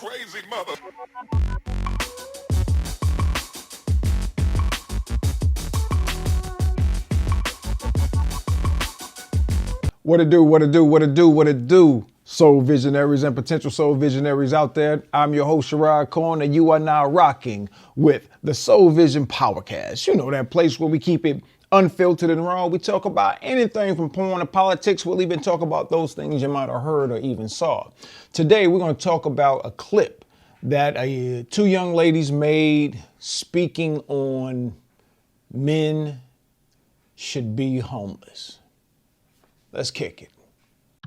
crazy mother. What it do, what it do, what it do, what it do. Soul visionaries and potential soul visionaries out there. I'm your host, Sherrod Cohen, and you are now rocking with the Soul Vision Powercast. You know, that place where we keep it unfiltered and raw. We talk about anything from porn to politics. We'll even talk about those things you might have heard or even saw. Today, we're going to talk about a clip that two young ladies made speaking on men should be homeless. Let's kick it.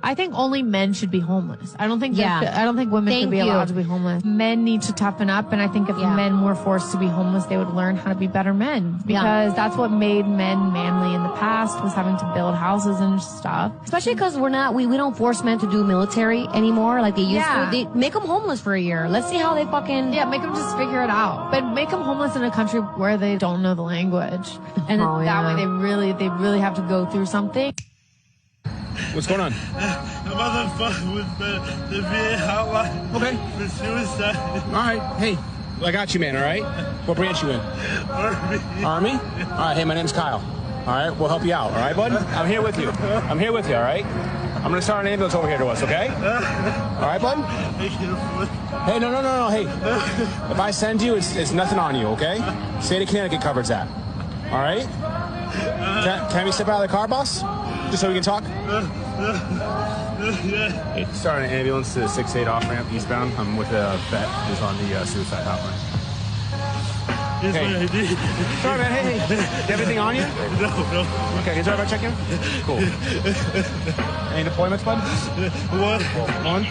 I think only men should be homeless. I don't think women Thank should be you. allowed to be homeless. Men need to toughen up, and I think if men were forced to be homeless, they would learn how to be better men, because that's what made men manly in the past, was having to build houses and stuff. Especially because we don't force men to do military anymore like they used Yeah. to. They make them homeless for a year. Let's see how they fucking... Yeah, make them just figure it out. But make them homeless in a country where they don't know the language. And that way they really have to go through something. What's going on? The motherfucker was the VA hotline. Okay. For suicide. All right. Hey, I got you, man. All right. What branch you in? Army. Army? All right. Hey, my name's Kyle. All right. We'll help you out. All right, bud? I'm here with you. I'm here with you. All right. I'm gonna start an ambulance over here to us. Okay? All right, bud? Hey, no. Hey, if I send you, it's nothing on you. Okay? State of Connecticut covers that. All right? Can we step out of the car, boss? Just so we can talk? Hey, starting an ambulance to the 6-8 off-ramp eastbound. I'm with a vet who's on the suicide hotline. Here's Hey. my ID. Sorry, man. Hey. You have anything on you? No. Okay, is that if I check in? Cool. Any deployments, bud? One?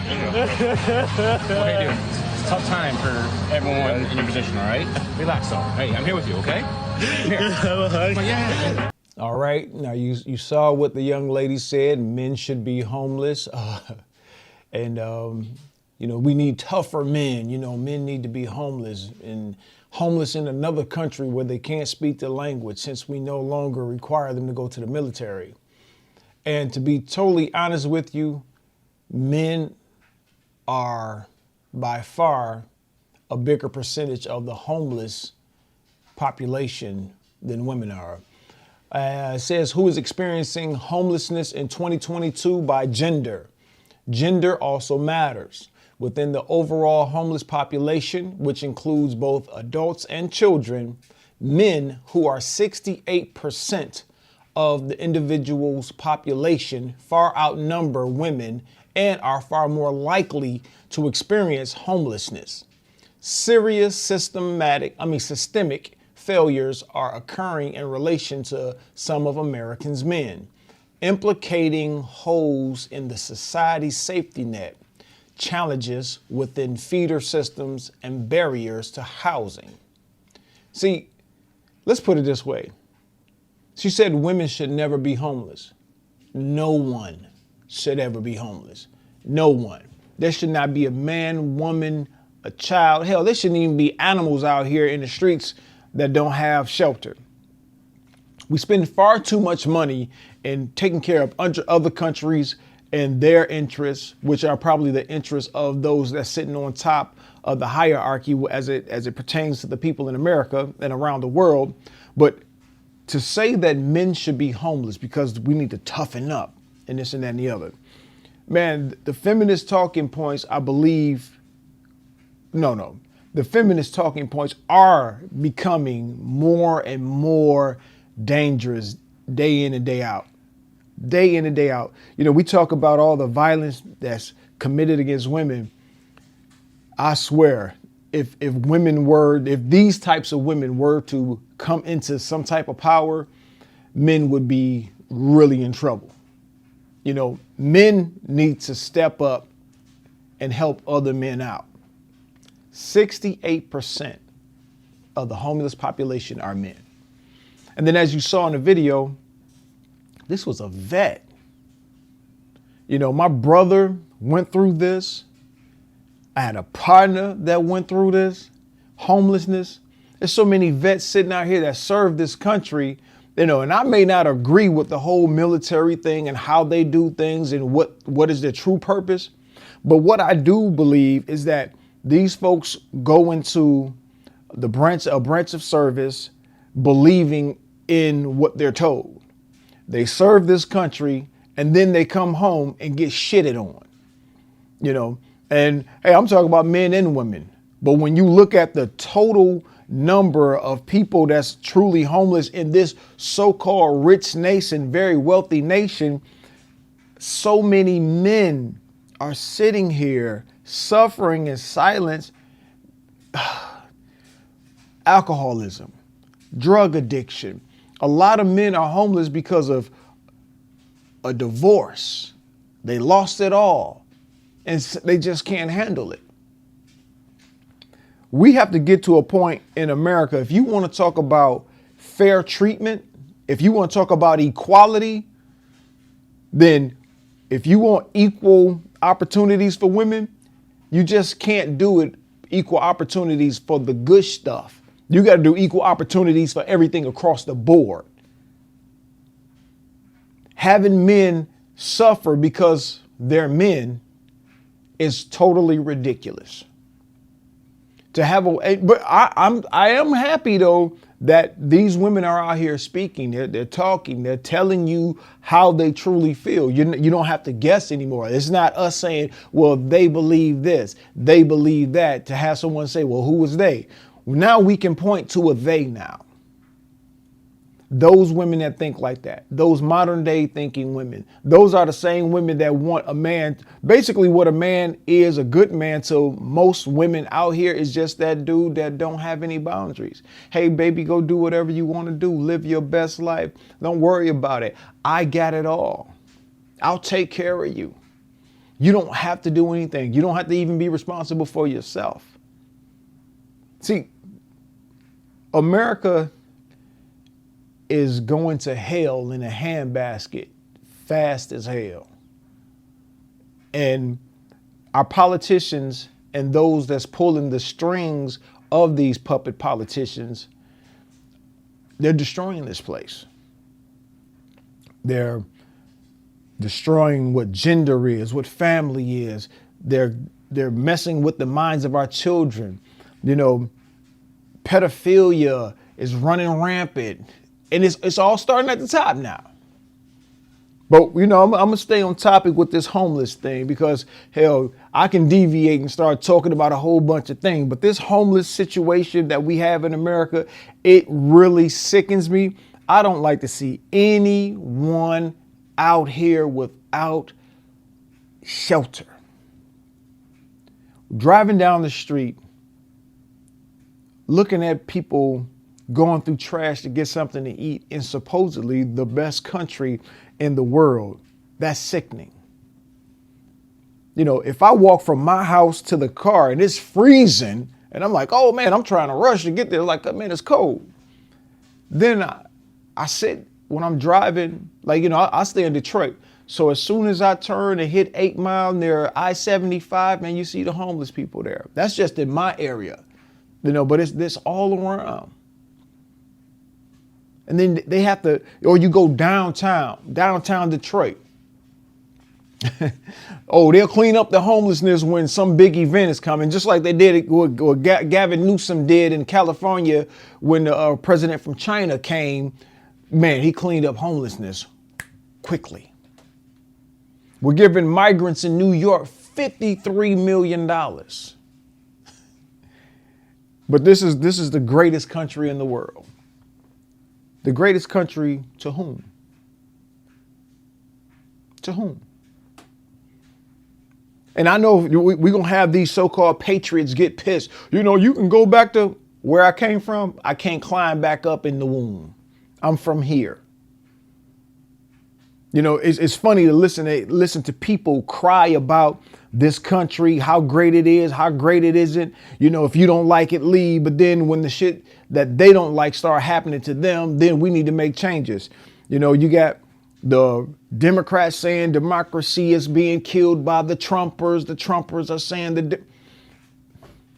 Okay, dude. It's a tough time for everyone in your position, all right? Relax, though. Hey, I'm here with you, okay? I'm here. Yeah. All right. Now, you saw what the young lady said. Men should be homeless. We need tougher men. Men need to be homeless. And homeless in another country where they can't speak the language, since we no longer require them to go to the military. And to be totally honest with you, men are by far a bigger percentage of the homeless population than women are. It says who is experiencing homelessness in 2022 by gender. Gender also matters. Within the overall homeless population, which includes both adults and children, men, who are 68% of the individual's population, far outnumber women and are far more likely to experience homelessness. Serious systemic failures are occurring in relation to some of Americans' men, implicating holes in the society's safety net, challenges within feeder systems, and barriers to housing. See, let's put it this way. She said women should never be homeless. No one should ever be homeless. No one. There should not be a man, woman, a child. Hell, there shouldn't even be animals out here in the streets that don't have shelter. We spend far too much money in taking care of other countries and their interests, which are probably the interests of those that's sitting on top of the hierarchy as it pertains to the people in America and around the world. But to say that men should be homeless because we need to toughen up and this and that and the other, man, the feminist talking points, I believe, no. The feminist talking points are becoming more and more dangerous day in and day out. Day in and day out. We talk about all the violence that's committed against women. I swear, if these types of women were to come into some type of power, men would be really in trouble. Men need to step up and help other men out. 68% of the homeless population are men. And then, as you saw in the video, this was a vet. My brother went through this. I had a partner that went through this, homelessness. There's so many vets sitting out here that serve this country, and I may not agree with the whole military thing and how they do things and what is their true purpose. But what I do believe is that These folks go into a branch of service believing in what they're told. They serve this country and then they come home and get shitted on, and hey, I'm talking about men and women. But when you look at the total number of people that's truly homeless in this so-called rich nation, very wealthy nation, so many men are sitting here suffering in silence. Alcoholism, drug addiction. A lot of men are homeless because of a divorce. They lost it all and they just can't handle it. We have to get to a point in America, if you want to talk about fair treatment, if you want to talk about equality, then if you want equal opportunities for women, you just can't do it equal opportunities for the good stuff. You got to do equal opportunities for everything across the board. Having men suffer because they're men is totally ridiculous. But I am happy though that these women are out here speaking. They're talking. They're telling you how they truly feel. You don't have to guess anymore. It's not us saying, well, they believe this, they believe that. To have someone say, well, who was they? Now we can point to a they now. Those women that think like that, those modern day thinking women, those are the same women that want a man. Basically what a man is, a good man to most women out here, is just that dude that don't have any boundaries. Hey, baby, go do whatever you want to do. Live your best life. Don't worry about it. I got it all. I'll take care of you. You don't have to do anything. You don't have to even be responsible for yourself. See, America is going to hell in a handbasket fast as hell. And our politicians and those that's pulling the strings of these puppet politicians, they're destroying this place. They're destroying what gender is, what family is. They're messing with the minds of our children. Pedophilia is running rampant. And it's all starting at the top now. But, I'm going to stay on topic with this homeless thing because, hell, I can deviate and start talking about a whole bunch of things. But this homeless situation that we have in America, it really sickens me. I don't like to see anyone out here without shelter. Driving down the street, looking at people going through trash to get something to eat in supposedly the best country in the world. That's sickening. If I walk from my house to the car and it's freezing and I'm like, oh man, I'm trying to rush to get there. Like, man, it's cold. Then I sit when I'm driving, I stay in Detroit. So as soon as I turn and hit 8 Mile near I-75, man, you see the homeless people there. That's just in my area, but it's this all around. And then they have to, or you go downtown Detroit. They'll clean up the homelessness when some big event is coming, just like they did what Gavin Newsom did in California when the president from China came. Man, he cleaned up homelessness quickly. We're giving migrants in New York $53 million. But this is the greatest country in the world. The greatest country to whom? To whom? And I know we're going to have these so-called patriots get pissed. You can go back to where I came from. I can't climb back up in the womb. I'm from here. It's funny to listen to people cry about this country, how great it is, how great it isn't. If you don't like it, leave. But then when the shit that they don't like start happening to them, then we need to make changes. You got the Democrats saying democracy is being killed by the Trumpers. The Trumpers are saying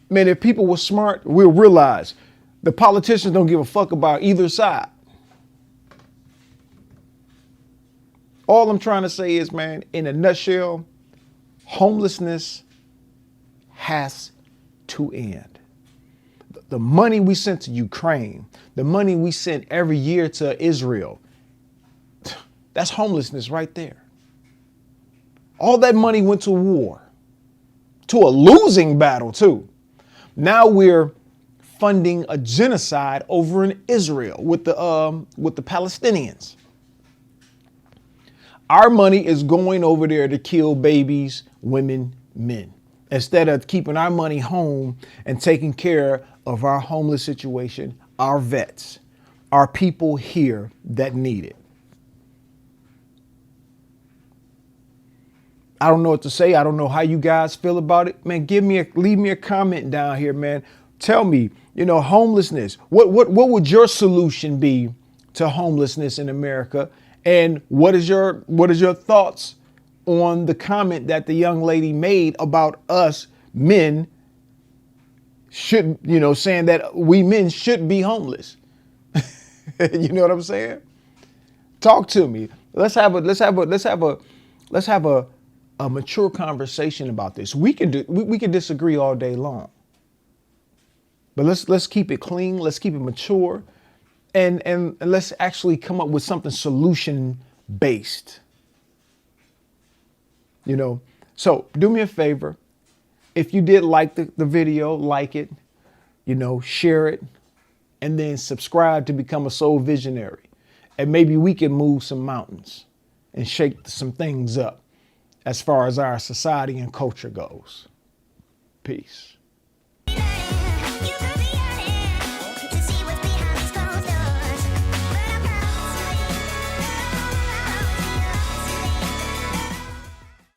man, if people were smart, we'll realize the politicians don't give a fuck about either side. All I'm trying to say is, man, in a nutshell, homelessness has to end. The money we sent to Ukraine, the money we sent every year to Israel, that's homelessness right there. All that money went to war, to a losing battle too. Now we're funding a genocide over in Israel with the Palestinians. Our money is going over there to kill babies, women, men, instead of keeping our money home and taking care of our homeless situation, our vets, our people here that need it. I don't know what to say. I don't know how you guys feel about it. Man, leave me a comment down here, man. Tell me, homelessness. What would your solution be to homelessness in America? And what is your thoughts on the comment that the young lady made about us men saying that we men should be homeless? You know what I'm saying? Talk to me. Let's have a mature conversation about this. We can disagree all day long, but let's keep it clean. Let's keep it mature, and let's actually come up with something solution based. So do me a favor. If you did like the video, like it, share it, and then subscribe to become a soul visionary. And maybe we can move some mountains and shake some things up as far as our society and culture goes. Peace.